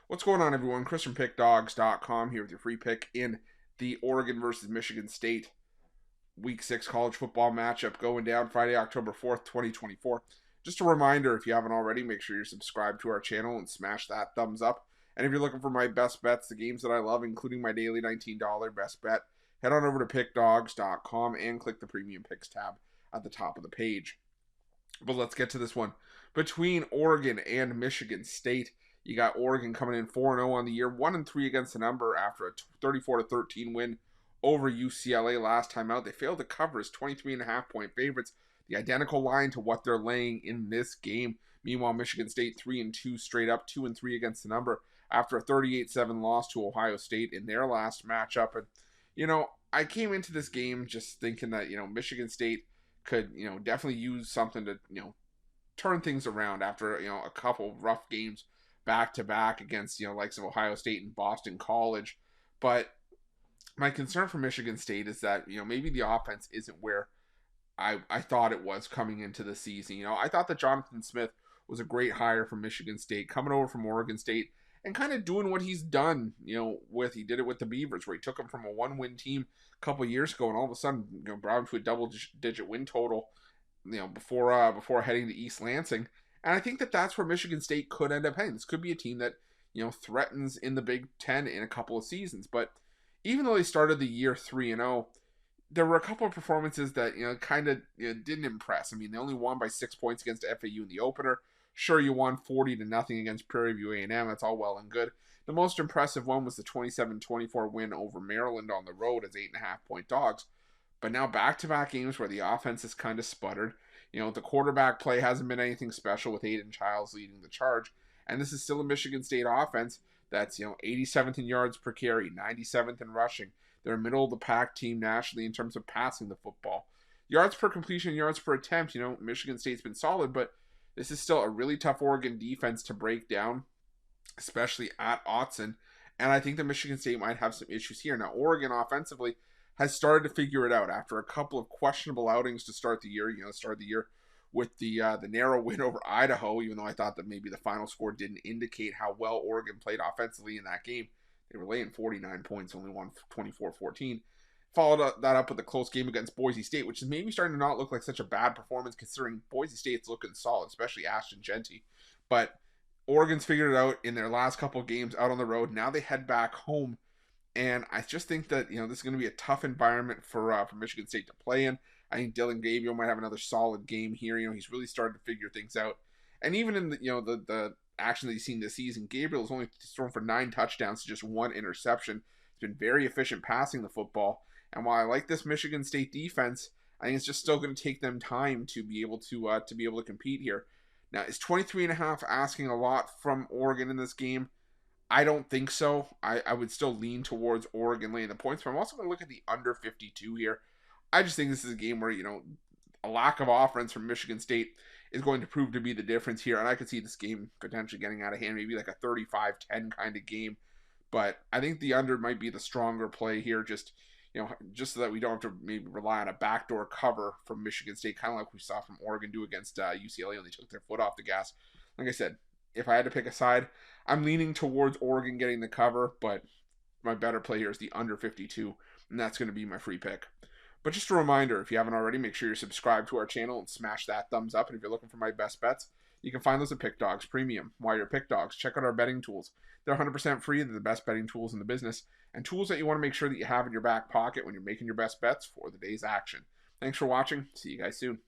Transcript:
What's going on, everyone? Chris from Pickdawgz.com here with your free pick in the Oregon versus Michigan State Week 6 college football matchup going down Friday, October 4th, 2024. Just a reminder, if you haven't already, make sure you're subscribed to our channel and smash that thumbs up. And if you're looking for my best bets, the games that I love, including my daily $19 best bet, head on over to Pickdawgz.com and click the Premium Picks tab at the top of the page. But let's get to this one. Between Oregon and Michigan State, you got Oregon coming in 4-0 on the year, 1-3 against the number after a 34-13 win over UCLA last time out. They failed to cover as 23.5-point favorites, the identical line to what they're laying in this game. Meanwhile, Michigan State 3-2 straight up, 2-3 against the number after a 38-7 loss to Ohio State in their last matchup. And, I came into this game just thinking that, Michigan State could, definitely use something to, turn things around after, a couple of rough games back-to-back against, likes of Ohio State and Boston College. But my concern for Michigan State is that, maybe the offense isn't where I thought it was coming into the season. I thought that Jonathan Smith was a great hire for Michigan State, coming over from Oregon State and kind of doing what he's done, he did it with the Beavers, where he took them from a one-win team a couple of years ago and all of a sudden, brought them to a double-digit win total, before heading to East Lansing. And I think that that's where Michigan State could end up heading. This could be a team that, threatens in the Big Ten in a couple of seasons. But even though they started the year 3-0, there were a couple of performances that, didn't impress. I mean, they only won by 6 points against FAU in the opener. Sure, you won 40-0 against Prairie View A&M. That's all well and good. The most impressive one was the 27-24 win over Maryland on the road as 8.5-point dogs. But now back-to-back games where the offense has kind of sputtered. The quarterback play hasn't been anything special with Aiden Childs leading the charge. And this is still a Michigan State offense that's, 87th in yards per carry, 97th in rushing. They're a middle-of-the-pack team nationally in terms of passing the football. Yards per completion, yards per attempt, Michigan State's been solid, but this is still a really tough Oregon defense to break down, especially at Autzen. And I think that Michigan State might have some issues here. Now, Oregon offensively has started to figure it out after a couple of questionable outings to start the year. Started the year with the narrow win over Idaho, even though I thought that maybe the final score didn't indicate how well Oregon played offensively in that game. They were laying 49 points, only won 24-14. Followed that up with a close game against Boise State, which is maybe starting to not look like such a bad performance considering Boise State's looking solid, especially Ashton Genty. But Oregon's figured it out in their last couple of games out on the road. Now they head back home. And I just think that, this is going to be a tough environment for Michigan State to play in. I think Dylan Gabriel might have another solid game here. He's really started to figure things out. And even in the action that he's seen this season, Gabriel has only thrown for 9 touchdowns to just 1 interception. He's been very efficient passing the football. And while I like this Michigan State defense, I think it's just still going to take them time to be able to compete here. Now, is 23.5 asking a lot from Oregon in this game? I don't think so. I would still lean towards Oregon laying the points, but I'm also going to look at the under 52 here. I just think this is a game where, a lack of offense from Michigan State is going to prove to be the difference here, and I could see this game potentially getting out of hand, maybe like a 35-10 kind of game. But I think the under might be the stronger play here, just so that we don't have to maybe rely on a backdoor cover from Michigan State, kind of like we saw from Oregon do against UCLA when they took their foot off the gas. Like I said, if I had to pick a side, I'm leaning towards Oregon getting the cover, but my better play here is the under 52, and that's going to be my free pick. But just a reminder, if you haven't already, make sure you're subscribed to our channel and smash that thumbs up. And if you're looking for my best bets, you can find those at Pick Dawgz Premium. While you're at Pick Dawgz, check out our betting tools. They're 100% free. They're the best betting tools in the business, and tools that you want to make sure that you have in your back pocket when you're making your best bets for the day's action. Thanks for watching. See you guys soon.